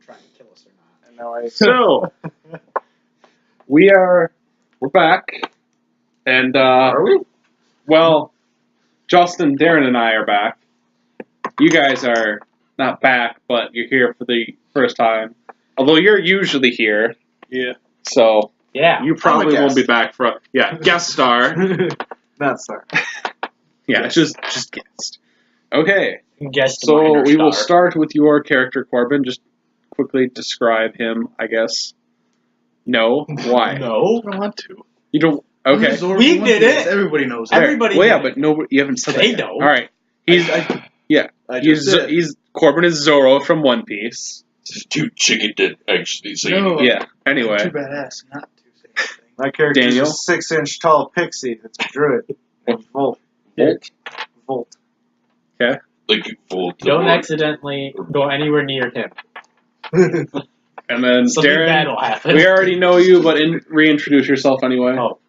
try and kill us or not. And now I So we're back, and are we? well, Justin, Darren, and I are back. You guys are not back, but you're here for the first time. Although you're usually here, Yeah. so Yeah. you probably I'm a won't be guest. back for guest star. Not star. Yeah, just guest. Okay, Guest so minor we will star. start with your character, Corbin. Just quickly describe him, I guess. No, why? No. I don't want to. You don't. Okay. We did it. Everybody knows There. that. Everybody Well, yeah, did but no, you haven't said They that. Yet. don't. All right. He's I he's just did. he's Corbin is Zoro from One Piece. Two chicken did actually say No. anything. Yeah. Anyway, Too badass not to say anything. My character's Daniel? a 6-inch tall pixie that's a druid. Named Volt. Volt. Like you fooled the Don't Lord. accidentally go anywhere near him. and then Something bad Darren. will happen. We already know you, but reintroduce yourself anyway. Oh.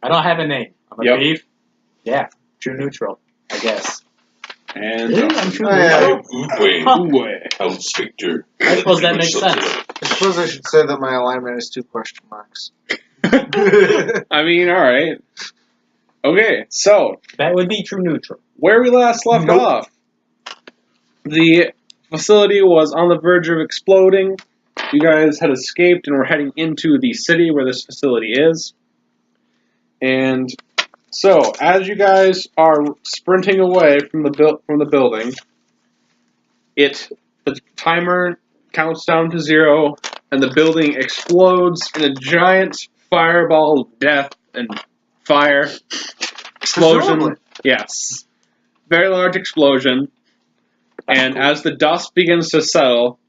I don't have a name. I'm a Yep. thief. Yeah. True neutral, I guess. And Really? I'm Justin. true Yeah. neutral? Uwe. House Victor. I suppose that Pretty makes much sums sense. it up. I suppose I should say that my alignment is 2 question marks. I mean, all right. Okay, so That would be true neutral. where we last left off, the facility was on the verge of exploding. You guys had escaped and were heading into the city where this facility is. And so, as you guys are sprinting away from the building, the timer counts down to 0, and the building explodes in a giant fireball of death and fire explosion. Presumably. Yes, very large explosion. And as the dust begins to settle,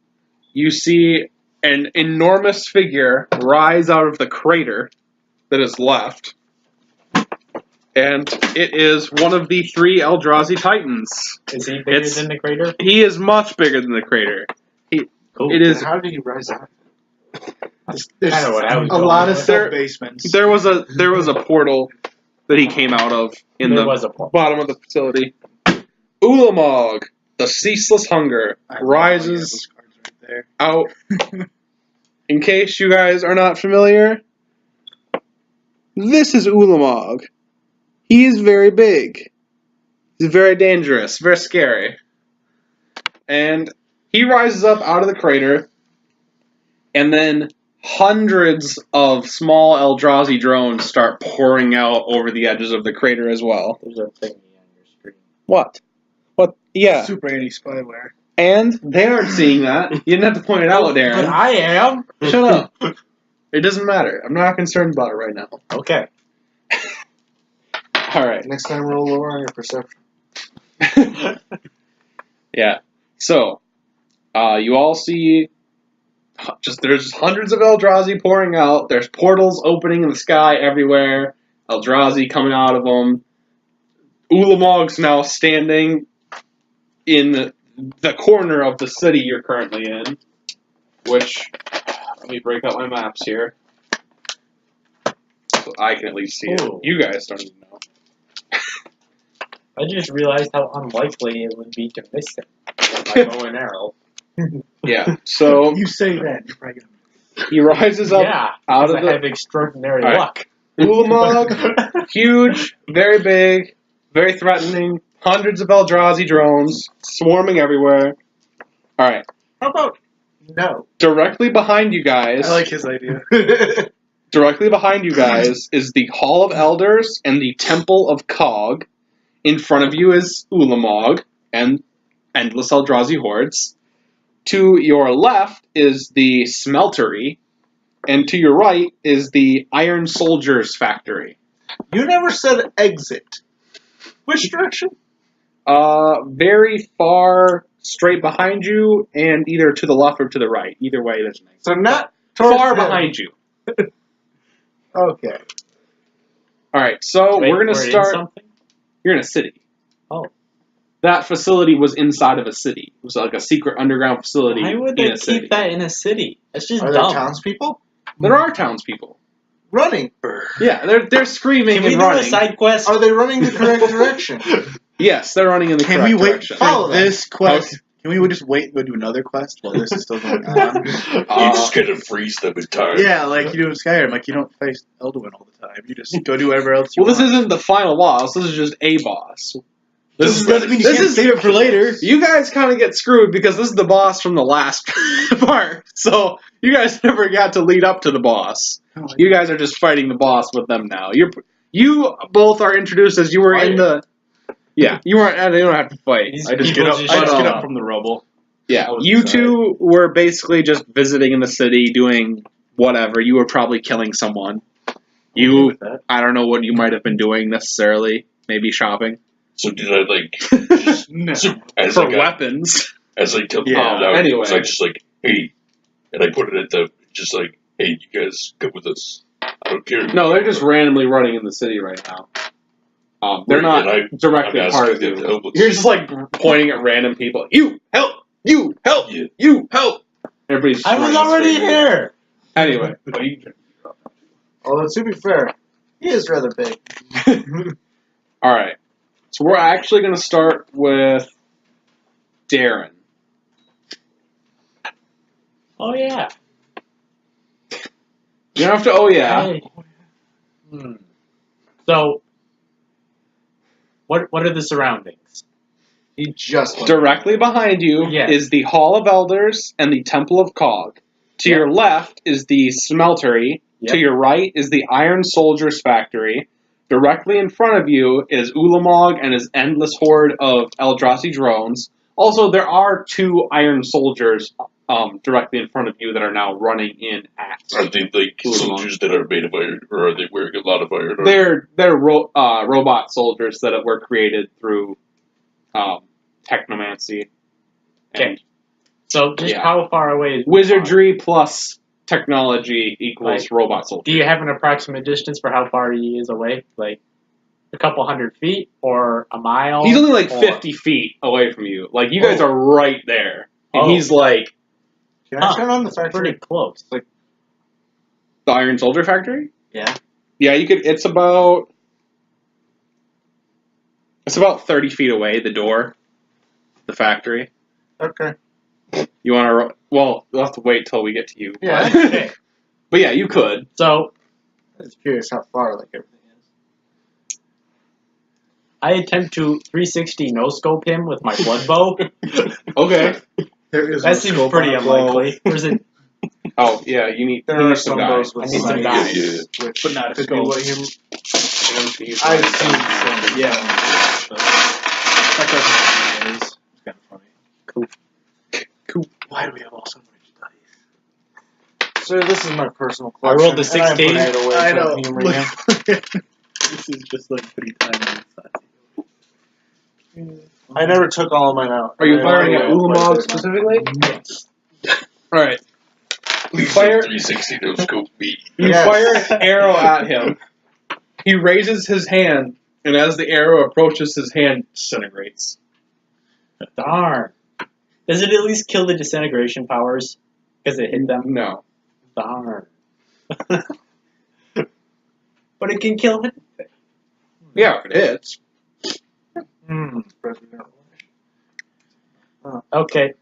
you see an enormous figure rise out of the crater that is left. And it is one of the 3 Eldrazi Titans. Is he bigger than the crater? He is much bigger than the crater. Cool. It is. How did he rise out? There's Kinda what I was a going lot of with. sub basements. There was a portal that he came out of in There the was a point. bottom of the facility. Ulamog, the ceaseless hunger, rises Those cards right there. out. In case you guys are not familiar, this is Ulamog. He is very big. He's very dangerous, very scary. And he rises up out of the crater, and then hundreds of small Eldrazi drones start pouring out over the edges of the crater as well. There's a thingy on your screen. What? What? Yeah. Super 80 spyware. And they aren't seeing that. You didn't have to point it out, But Darren. I am. Shut up. It doesn't matter. I'm not concerned about it right now. Okay. All right. Next time, roll lower on your perception. Yeah. So, you all see there's hundreds of Eldrazi pouring out. There's portals opening in the sky everywhere. Eldrazi coming out of them. Ulamog's now standing in the corner of the city you're currently in, which, let me break out my maps here, so I can at least see it. Ooh. You guys don't even know. I just realized how unlikely it would be to miss him. My bow and arrow. Yeah, so You say that, you're probably gonna. he rises up Yeah, out because of I the... have extraordinary All right. luck. Ulamog, huge, very big, very threatening, hundreds of Eldrazi drones swarming everywhere. Alright, How about no? directly behind you guys... I like his idea. Directly behind you guys is the Hall of Elders and the Temple of Cog. In front of you is Ulamog and endless Eldrazi hordes. To your left is the Smeltery, and to your right is the Iron Soldiers Factory. You never said exit. Which direction? Very far straight behind you, and either to the left or to the right. Either way, it doesn't make sense. So not towards Far him. behind you. Okay. Alright, so Wait, we're going to in start... something? You're in a city. Oh. That facility was inside of a city. It was like a secret underground facility Why would in they a city. keep that in a city? That's just Are there dumb. townspeople? There are townspeople. Running. Yeah, they're screaming Can we and do running. a side quest? Are they running the correct direction? Yes, they're running in the Can correct we wait direction. Follow for them. this quest? Okay. Can we just wait and go do another quest while this is still going on? You just gotta freeze them in time. Yeah, like you do in Skyrim. Like you don't face Elduin all the time. You just go do whatever else you Well, this want. isn't the final boss. This is just a boss. This doesn't mean you this can't is- save it for later. You guys kind of get screwed because this is the boss from the last part. So you guys never got to lead up to the boss. You guys are just fighting the boss with them now. You both are introduced as you were in the. Yeah, you weren't. You don't have to fight. These I just people get up. just I just shut get up. up from the rubble. Yeah, I was you inside. two were basically just visiting in the city, doing whatever. You were probably killing someone. You, With that. I don't know what you might have been doing necessarily. Maybe shopping So did I like just No. so as for I got, weapons. as I took Yeah, them out, anyway. was I just like, hey, and I put it at the just like, hey, you guys come with us. I don't care. No, they're just randomly running in the city right now. They're Right, not and directly I'm a part of asking them you. to help us. You're just like pointing at random people. You help! You help! Yeah. You help! Everybody's. I was running already straight. here. Anyway, Although, to be fair, he is rather big. all right. So we're actually going to start with Darren. Oh yeah. You don't have to. Oh yeah. So, what are the surroundings? He just went. Directly behind you Yeah. is the Hall of Elders and the Temple of Cog. To Yep. your left is the Smeltery. Yep. To your right is the Iron Soldiers Factory. Directly in front of you is Ulamog and his endless horde of Eldrazi drones. Also, there are 2 Iron Soldiers directly in front of you that are now running in at. Are they like Ulamog. soldiers that are made of iron, or are they wearing a lot of iron? Armor? They're robot soldiers that were created through technomancy. Okay. And So, just Yeah. how far away is wizardry plus technology equals Like, robot soldier. Do you have an approximate distance for how far he is away? Like a couple hundred feet or a mile? He's only like or- 50 feet away from you. Like, you guys are right there. And Oh. he's like, Can I Huh. turn on the Pretty factory? close. the Iron Soldier Factory? Yeah. Yeah, you could, it's about 30 feet away, the door. The factory. Okay. You want to, well, we'll have to wait till we get to you. Yeah. Okay. But yeah, you could. So, I'm just curious how far like everything is. I attempt to 360 no-scope him with my blood bow. Okay. There is That no seems scope pretty on a bow. unlikely. Or is it? Oh, yeah, you need, There you are need some guy. bows I with need some sights, guys. Yeah. which But not a could be scope. what you. I've I've seen some. Yeah. That question is kind of funny. Cool. Why do we have all so many studies? So this is my personal I collection. rolled a and I'm 16. putting it away I from know. humoring him. This is just like pretty tiny inside. I never took all of mine out. Are you I firing at only Ulamog went specifically? Yes. Alright. Please Fire- 360 no scope me. You Yes. fire an arrow at him. He raises his hand, and as the arrow approaches his hand, disintegrates. Darn. Does it at least kill the disintegration powers? Because it hit them? No. Darn. But it can kill anything. Yeah, if it hits. Hmm. Okay.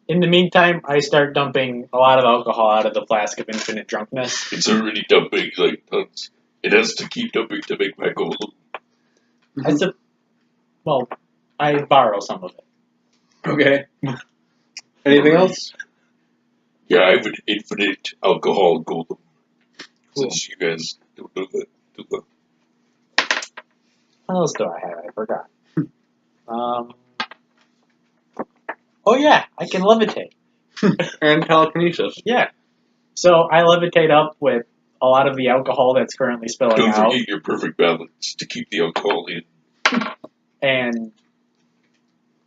In the meantime, I start dumping a lot of alcohol out of the flask of infinite drunkenness. It's already dumping like tons. It has to keep dumping to make my goal. Well, I borrow some of it. Okay. Anything else? Yeah, I have an infinite alcohol golem. Since you guys don't know that. What else do I have? I forgot. Oh yeah, I can levitate. And telekinesis. Yeah. So I levitate up with a lot of the alcohol that's currently spilling Don't out, forget your perfect balance to keep the alcohol in. and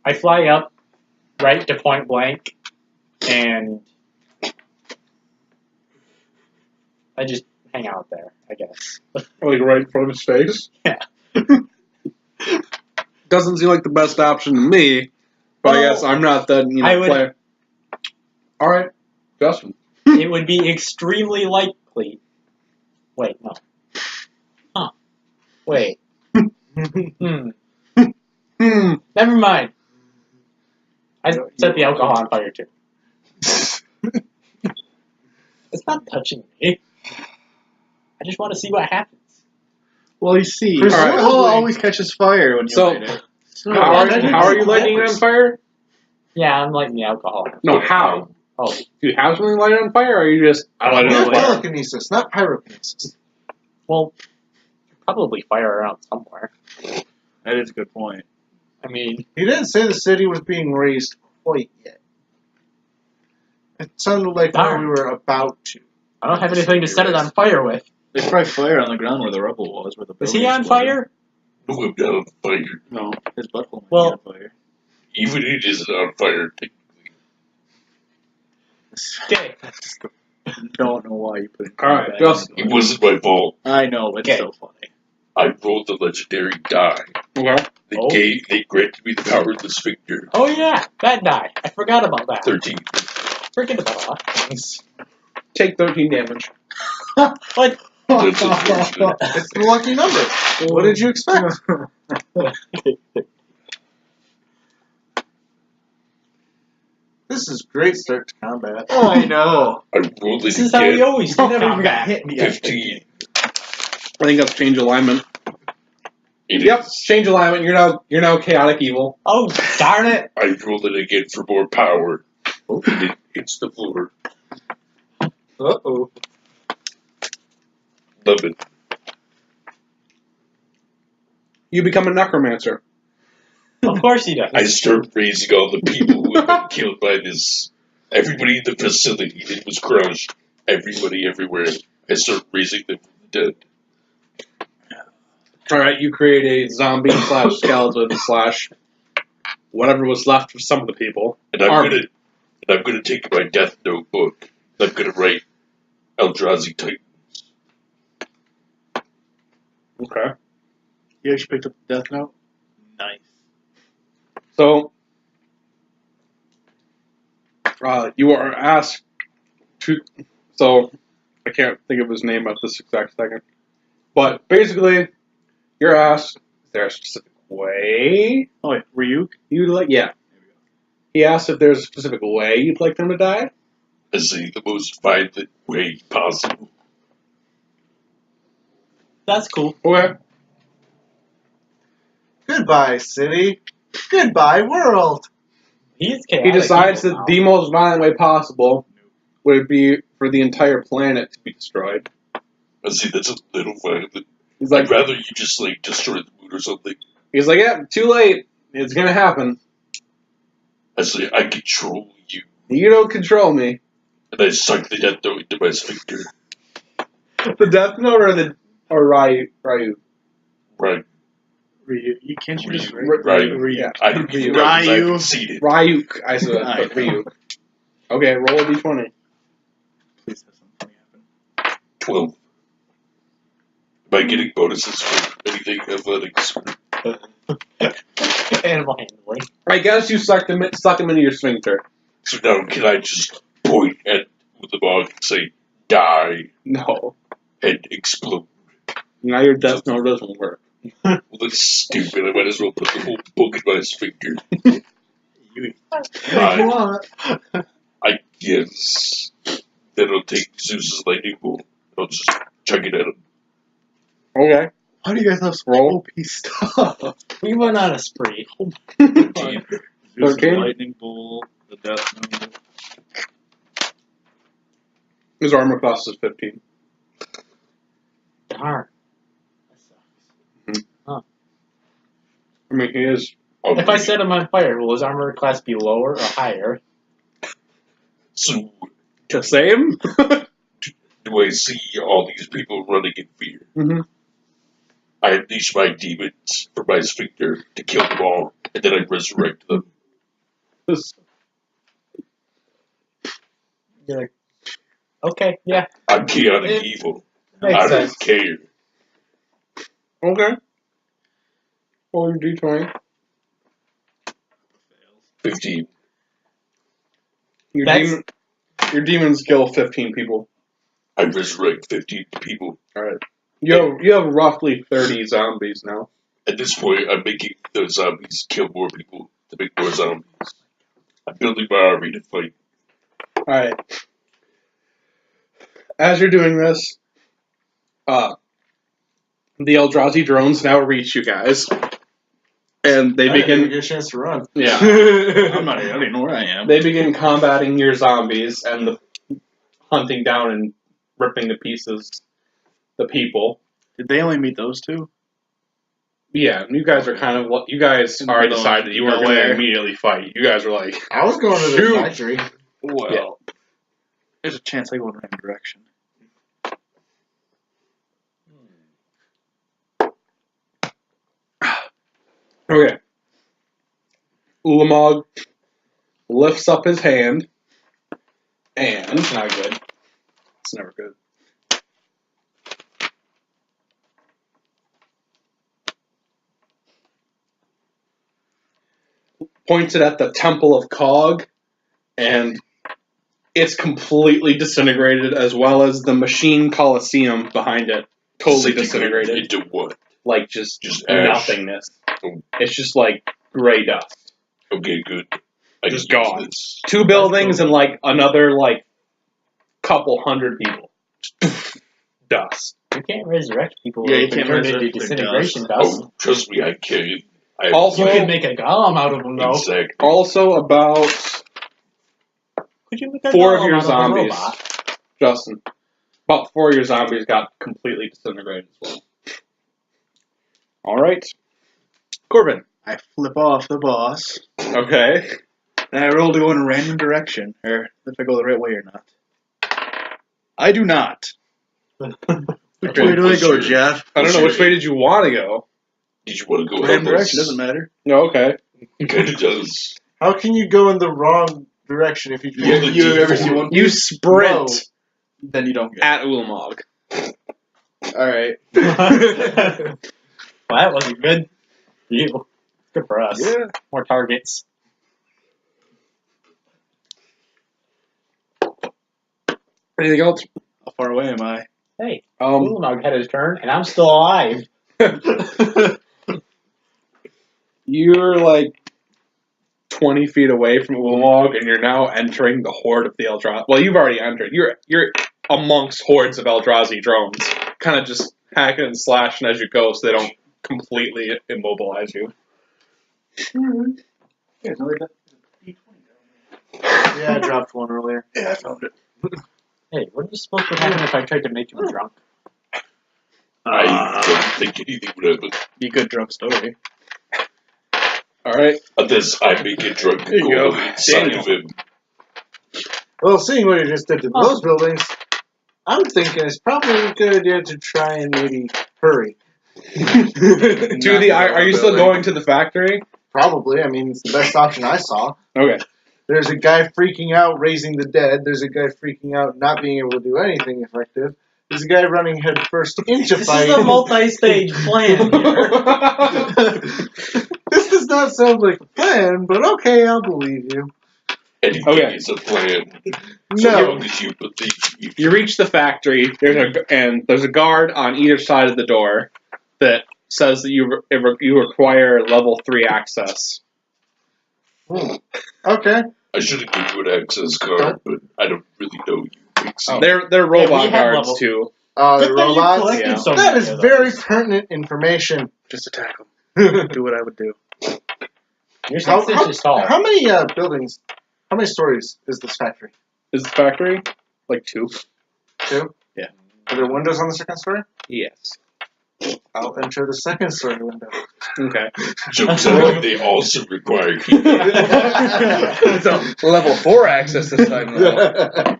I fly up right to point blank, and I just hang out there, I guess. Like right in front of his face? Yeah. Doesn't seem like the best option to me, but I Well, guess I'm not the, I would- player. Alright, Justin. It would be extremely likely. Wait, no. Huh. Wait. Never mind. I set the alcohol on fire too. It's not touching me. I just want to see what happens. Well, you see, Presumably- alcohol always catches fire when you So- light it. How are you lighting it on fire? Yeah, I'm lighting the alcohol. No, how? Oh, Do you have something lighted on fire, or are you just I light it You on have fire? telekinesis, not pyrokinesis. well, probably fire around somewhere. That is a good point. I mean, He didn't say the city was being raised quite yet. It sounded like Darn. we were about to. I don't have anything to set it on fire with. There's probably fire on the ground where the rubble was. Where the Was he building on exploded. fire? No, I'm not on fire. No, his butthole might Well- be on fire. Even it isn't on fire. Okay. Don't know why you put it. Alright, back just- into It wasn't my fault. I know, but Okay. it's so funny. I rolled the legendary die. Okay. They granted me the power of the sphincter. Oh yeah, that die. I forgot about that. 13. Forget about a lot of things. Take 13 damage. What? That's unfortunate. It's the lucky number. What did you expect? This is great start to combat. Oh, I know. I rolled This it is how we again. always do Never even got combat. hit me yet. 15. I think that's change alignment. It Yep, is. change alignment. You're now chaotic evil. Oh, darn it. I rolled it again for more power. And it hits the floor. Uh-oh. 11. You become a necromancer. Of course he does. I start raising all the people who have been killed by this. Everybody in the facility that was crushed. Everybody everywhere. I start raising them from the dead. Alright, you create a zombie slash skeleton slash whatever was left of some of the people. And I'm Army. gonna take my death notebook. And I'm gonna write Eldrazi Titan. Okay. You actually picked up the Death Note? Nice. So, you are asked to. So, I can't think of his name at this exact second. But basically, you're asked, is there a specific way Oh, wait, Ryuk? you'd like? Yeah. He asked if there's a specific way you'd like them to die. I say the most violent way possible. That's cool. Okay. Goodbye, city. Goodbye, world. He is chaotic. He decides evil that now. the most violent way possible would be for the entire planet to be destroyed. I say that's a little violent. He's like, I'd rather you just like destroy the moon or something. yeah, too late. It's gonna happen. I say I control you. You don't control me. And I suck the death note into my sphincter. The Death Note or Ryu? Right. Ryuk. You can't you just Right. Ryuk. Yeah. I don't even Ryu. know if I conceded. Ryuk, I said, I but know. Ryuk. Okay, roll a d20. Please have something funny happen. 12. Am I getting bonuses for anything athletics? Animal handling. I guess you suck him into your sphincter. So now can I just point at Ulamog and say, die, No. and explode? Now your Death Note doesn't work. Well, that's stupid. I might as well put the whole book in my sphincter. You, I guess. Then I'll take Zeus's lightning bolt. I'll just chuck it at him. Okay. why do you guys have Roll. OP stuff? We went on a spree. 13. Zeus' 13? lightning bolt, the Death Note. His armor class is 15. Darn. That sucks. I mean, he is. If I set him on fire, will his armor class be lower or higher? So, The same? do I see all these people running in fear? Mm-hmm. I unleash my demons from my sphincter to kill them all, and then I resurrect them. You're like, okay, yeah, I'm chaotic Eh, evil. makes I sense. don't care. Okay. Roll your d20. 15. That's- Your demons kill 15 people. I resurrect 15 people. Alright. You have roughly 30 zombies now. At this point, I'm making the zombies kill more people to make more zombies. I'm building my army to fight. Alright. As you're doing this, the Eldrazi drones now reach you guys. And they I didn't even begin... get a chance to run. Yeah. I'm not. I don't even know where I am. They begin combating your zombies and hunting down and ripping to pieces the people. Did they only meet those two? Yeah, you guys are kind of... You guys already decided that you weren't going to immediately fight. You guys were like... I was going to the Shoot. factory. Well, there's a chance I go in a random direction. Okay. Ulamog lifts up his hand, and... It's not good. It's never good. Points it at the Temple of Cog, and it's completely disintegrated, as well as the Machine Coliseum behind it. Totally disintegrated. Into what? Like, just ash. nothingness. Oh. It's just like gray dust. Okay, good. I Just can use gone. this. 2 buildings and like another like couple hundred people. Dust. You can't resurrect people. Yeah, you if they can't turn resurrect into their disintegration Oh, dust. trust me, I can. I Also- You can make a golem out of them, though. exactly. Also about Could you make a 4 of golem your out of a zombies, robot? Justin. About 4 of your zombies got completely disintegrated as well. Alright. Corbin. I flip off the boss, Okay. and I roll to go in a random direction, or if I go the right way or not. I do not. Which way do I go, Jeff? I don't know, which way did you want to go? Did you want to go Random help direction us? doesn't matter. No, okay. It kind of does. How can you go in the wrong direction if you Yeah, can't? you ever see one? You sprint No. Then you don't get at Ulamog. Alright. Well, that wasn't good. You. Good for us. Yeah. More targets. Anything else? How far away am I? Hey, Um, Ulamog had his turn, and I'm still alive. you're like 20 feet away from Ulamog, and you're now entering the horde of the Eldrazi. Well, you've already entered. You're amongst hordes of Eldrazi drones, kind of just hacking and slashing as you go, so they don't completely immobilize you. Yeah, no, Yeah, I dropped one earlier. yeah, I found it. Hey, what are you supposed to happen if I tried to make him drunk? I don't think anything would happen Be a good drunk story. All right. unless I make it drunk There you and go. go inside of him. Well, seeing what you just did to those buildings, I'm thinking it's probably a good idea to try and maybe hurry. Are you still going to the factory? Probably. I mean, it's the best option I saw. Okay. There's a guy freaking out, raising the dead. There's a guy freaking out, not being able to do anything effective. There's a guy running headfirst into This fight. is a multi-stage plan here. This does not sound like a plan, but okay, I'll believe you. Anything Okay. is a plan. So No. long as you believe. You reach the factory. There's a guard on either side of the door that says that you require level 3 access. Okay. I should have given you an access card, but I don't really know you. Pixie. They're robot we have guards level- too. The Good thing you robots. collected yeah. so That many is of very those. pertinent information. Just attack them. Do what I would do. You're 6 inches tall. How many buildings? How many stories is this factory? Is the factory like 2? 2? Yeah. Are there windows on the second story? Yes. I'll enter the second story window. Okay. Jokes on them, they also require heat. So level 4 access this time.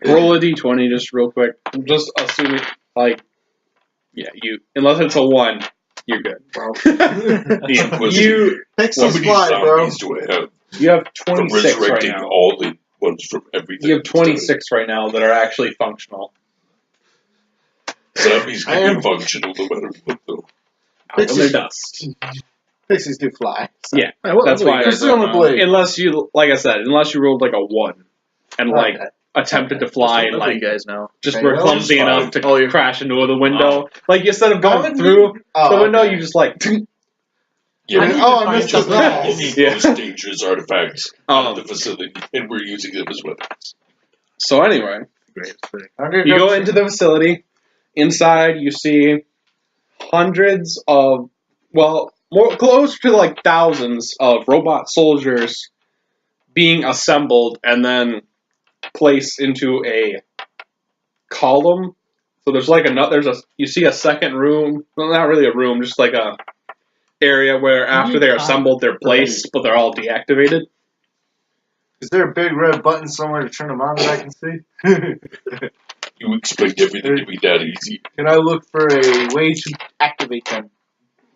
Roll a d20 just real quick. Just assuming unless it's a 1, you're good. Question, you Pixels how fly, many bro. zombies do I have? you have From 26 right resurrecting now. all the ones from everything. You have 26 right now that are actually functional. Zombies I can am- be functional no matter what, though. When they're dust. Pixies do fly. So. Yeah, that's why. Presumably. Unless you, like I said, unless you rolled like a 1 and like Okay. attempted to fly and You like guys know. just Okay, were well, clumsy it's enough fine. to crash into the window. Like instead of going Going through Oh, the window, okay. you just like Yeah, I need to Oh, I find missed the something balls. else. we need Yeah. most dangerous artifacts out of the facility, and we're using them as weapons. So anyway, Greatest thing. I'm gonna you go into the facility. Inside, you see hundreds of, well, more close to like thousands of robot soldiers being assembled and then placed into a column. So there's like you see a second room. Well, not really a room, just like a area where after they're assembled, they're placed, but they're all deactivated. Is there a big red button somewhere to turn them on that I can see? You expect everything to be that easy? Can I look for a way to activate them?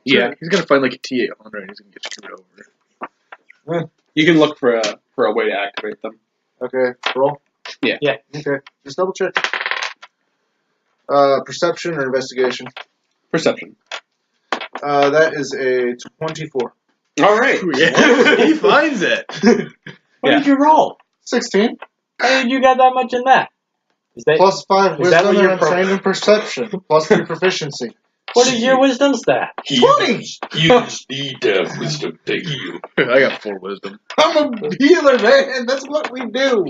Yeah, He's gonna find like a TA on there and he's gonna get screwed over. you can look for a way to activate them. Okay, roll. Yeah. Okay, just double check. Perception or investigation? Perception. That is a 24. All right. He finds it. What Yeah. did you roll? 16 How did you get that much in that? Is that plus 5 Is that wisdom what and you're I'm trained in perception plus 3 proficiency. what is your wisdom stat? Healers need to have wisdom to heal. I got 4 wisdom. I'm a healer, man. That's what we do.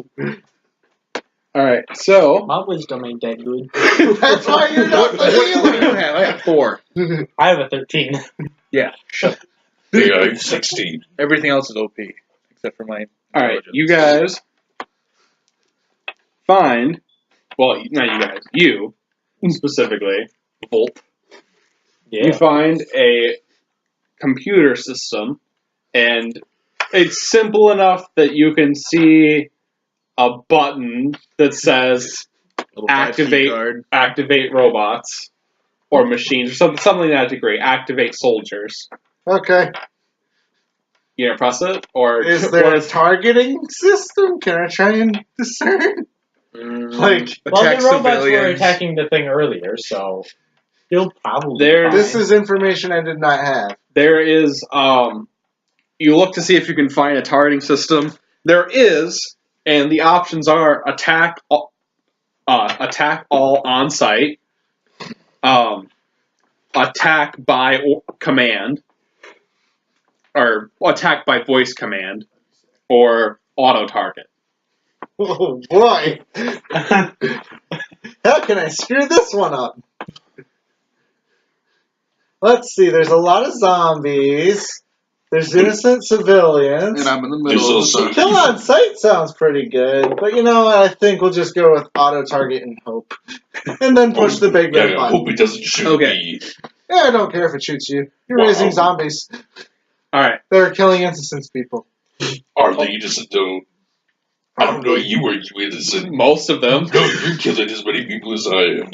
All right. So My wisdom ain't that good. That's why you're not the What do you healer. have? I got 4. I have a 13. yeah. Yeah, I'm 16. Everything else is OP except for my. All right. You guys find. Well, not you guys. You specifically, Volt. You find a computer system, and it's simple enough that you can see a button that says Little 5G activate card. activate robots or machines or something to that degree. Activate soldiers. Okay. You gonna press it or Is there a targeting system? Can I try and discern? Like, Well, Attack the robots were civilians. attacking the thing earlier, so you'll probably There- this fine. is information I did not have. there is you look to see if you can find a targeting system. There is, and the options are attack all on site, attack by command, or attack by voice command, or auto target. Oh boy. How can I screw this one up? Let's see, there's a lot of zombies. There's innocent civilians. And I'm in the There's middle. also Kill on sight sounds pretty good, but you know what? I think we'll just go with auto target and hope. And then push the big red I button. hope it doesn't shoot Okay. me. Yeah, I don't care if it shoots you. You're Wow. raising zombies. All right. They're killing innocent people. Are they innocent though? I don't know you or you innocent. Most of them. No, you're killing as many people as I am.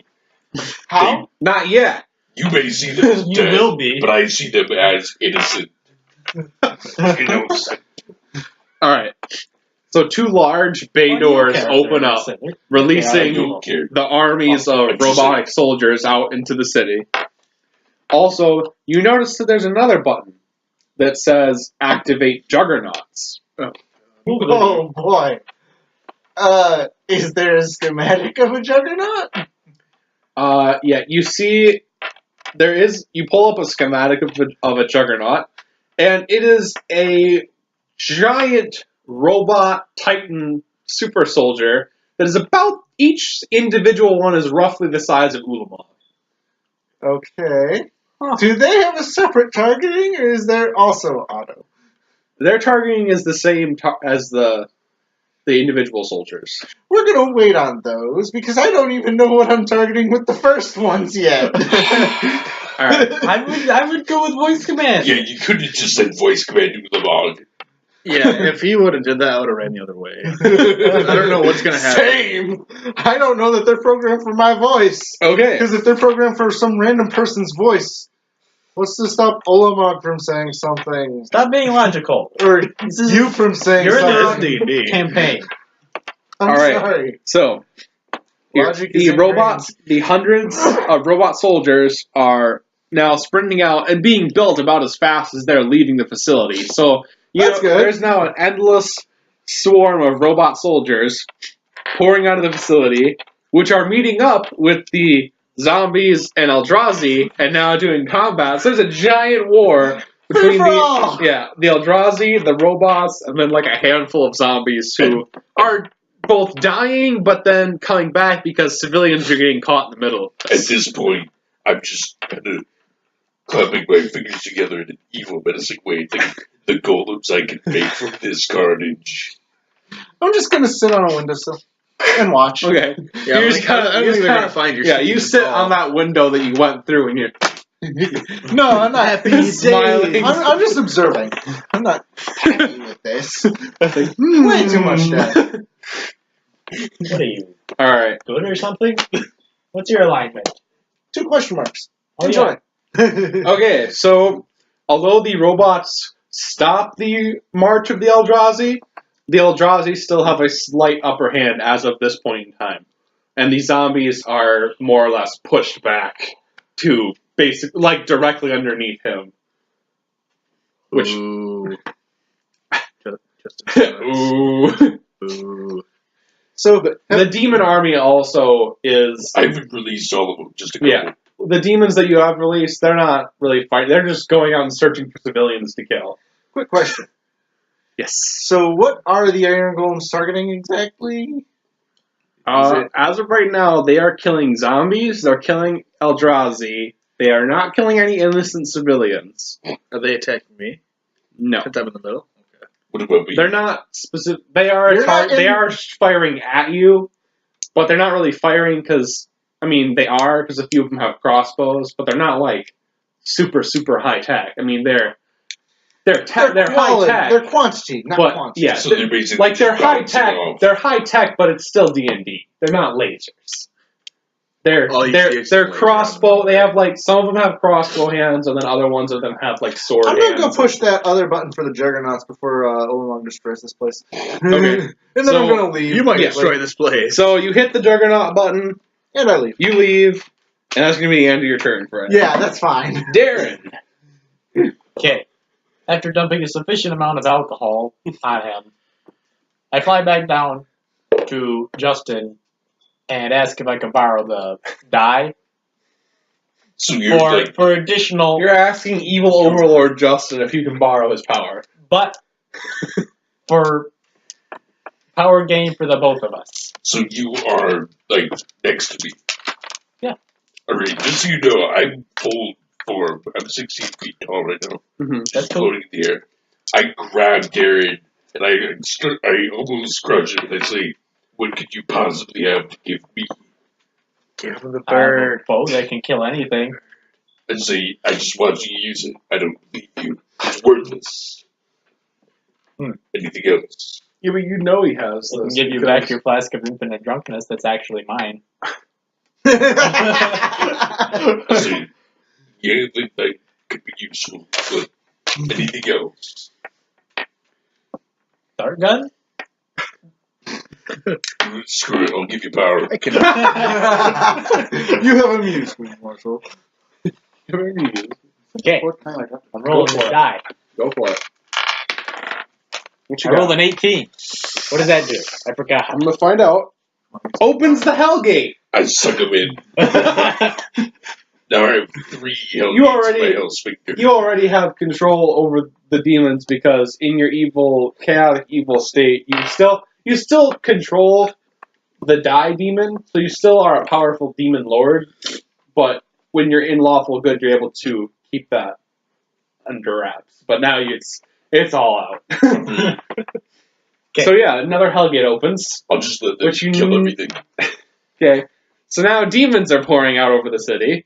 How? Not yet. You may see them as You dead, will be. but I see them as innocent. Innocent. All right. So two large bay doors open up, I releasing don't care. the armies of robotic soldiers out into the city. Also, you notice that there's another button that says activate juggernauts. Oh boy. Is there a schematic of a juggernaut? Yeah, you see, you pull up a schematic of a juggernaut, and it is a giant robot titan super soldier that is about, each individual one is roughly the size of Ulamog. Okay. Huh. Do they have a separate targeting, or is there also auto? Their targeting is the same as the individual soldiers. We're gonna wait on those because I don't even know what I'm targeting with the first ones yet. All right. I would go with voice command. Yeah, you could have just said voice command to the log. Yeah, if he would have did that, I would have ran the other way. I don't know what's gonna happen. Same. I don't know that they're programmed for my voice. Okay. Because if they're programmed for some random person's voice, what's to stop Ulamog from saying something? Stop being logical. Or This is- you from saying You're in the wrong something? D&D. campaign. I'm All right. sorry. So, Logic is the ingrained. robots, the hundreds of robot soldiers are now sprinting out and being built about as fast as they're leaving the facility. So, That's good. there's now an endless swarm of robot soldiers pouring out of the facility, which are meeting up with the zombies and Eldrazi and now doing combat. So there's a giant war between Free-for-all! the Eldrazi, the robots, and then like a handful of zombies who are both dying but then coming back because civilians are getting caught in the middle. At this point, I'm just kind of clapping my fingers together in an evil, menacing way, thinking the golems I can make from this carnage. I'm just gonna sit on a windowsill and watch. Okay. Yeah, You're I just don't kinda- think you're just they're gonna kinda- find your Yeah, shit you at sit all. on that window that you went through and you're No, I'm not happy. Smiling. I'm just observing. I'm not happy with this. like, Way too much death. What are you, Alright. good or something? What's your alignment? 2 question marks. Oh, Enjoy. Okay, so although the robots stop the march of the Eldrazi still have a slight upper hand as of this point in time. And the zombies are more or less pushed back to basically, like, directly underneath him. Which. Ooh. Just Ooh. Ooh. So, The demon army also is. I haven't released all of them, just a couple. Yeah. The demons that you have released, they're not really fighting. They're just going out and searching for civilians to kill. quick question. Yes. So, what are the Iron Golems targeting exactly? As of right now, they are killing zombies. They're killing Eldrazi. They are not killing any innocent civilians. Are they attacking me? No, Since I'm in the middle? Okay. What about me? they're not specific. They are You're not they in- are firing at you, but they're not really firing because I mean they are because a few of them have crossbows, but they're not like super high tech. I mean they're high quality. tech. They're quantity, not But quantity. yeah, So they're basically like they're just high bouncing tech. off. They're high tech, but it's still D&D. They're not lasers. They're Oh, you see they're it's laser crossbow. on They have like some of them have crossbow hands, and then other ones of them have like sword I'm hands. gonna go push that other button for the Juggernauts before Ulamog destroys this place. Okay. And then So, I'm gonna leave. You might Yeah. destroy this place. So you hit the Juggernaut button, And I leave. you leave, and that's gonna be the end of your turn, Fred. Yeah, that's fine. Darren. Okay. After dumping a sufficient amount of alcohol on him, I fly back down to Justin and ask if I can borrow the die So you're like, for additional, You're asking evil overlord Justin if you can borrow his power. but for power gain for the both of us. so you are like next to me. Yeah. Alright, just so you know, I'm full form. I'm 16 feet tall right now. That's cool. Floating in the air. I grab Darren and I almost crush him and I say, "What could you possibly have to give me?" Give him the I have a bird. bow that can kill anything. And say, "I just want you to use it. I don't believe you. It's worthless." Anything else? Yeah, but you know he has I can this. give you back your flask of infinite drunkenness that's actually mine. I say, "Yeah, that could be useful, but anything else?" Dart gun? Screw it. I'll give you power. I can. You have amused me, Marshall. Okay, What time I got? I'm rolling for the it. die. Go for it. What you I got? rolled an 18. What does that do? I forgot. I'm gonna find out. Opens the Hellgate. I suck him in. Now I have 3 hell You gates already- in my hell sphincter. You already have control over the demons because in your chaotic evil state, you still control the die demon, so you still are a powerful demon lord. But when you're in lawful good, you're able to keep that under wraps. But now it's all out. So yeah, another Hellgate opens. I'll just let them Which you kill need- everything. Okay, so now demons are pouring out over the city.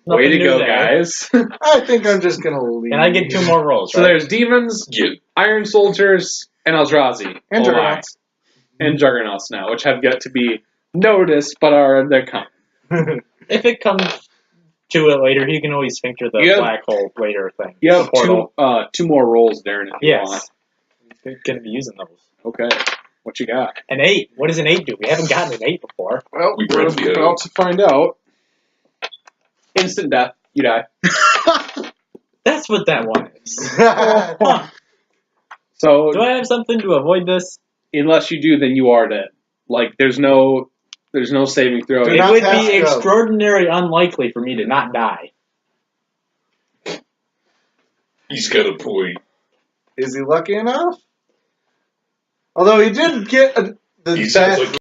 Way Nothing to new go, there. guys! I think I'm just gonna leave. Can I get 2 more rolls, So right? there's demons, Yeah. Iron Soldiers, and Eldrazi. And Oh, Juggernauts. my. And Juggernauts now, which have yet to be noticed, but they're coming. If it comes to it later, he can always sphincter the Yep. black hole later thing. You have The portal. two more rolls, Darren, if you want. Yes. We're going to be using those. Okay. What you got? An 8. What does an 8 do? We haven't gotten an 8 before. Well, We we're probably have. about to find out. Instant death. You die. That's what that one is. So, Do I have something to avoid this? unless you do, then you are dead. Like, there's no saving throw. Do It not would pass be go. extraordinary unlikely for me to not die. He's got a point. Is he lucky enough? Although he did get the He sounds bat. like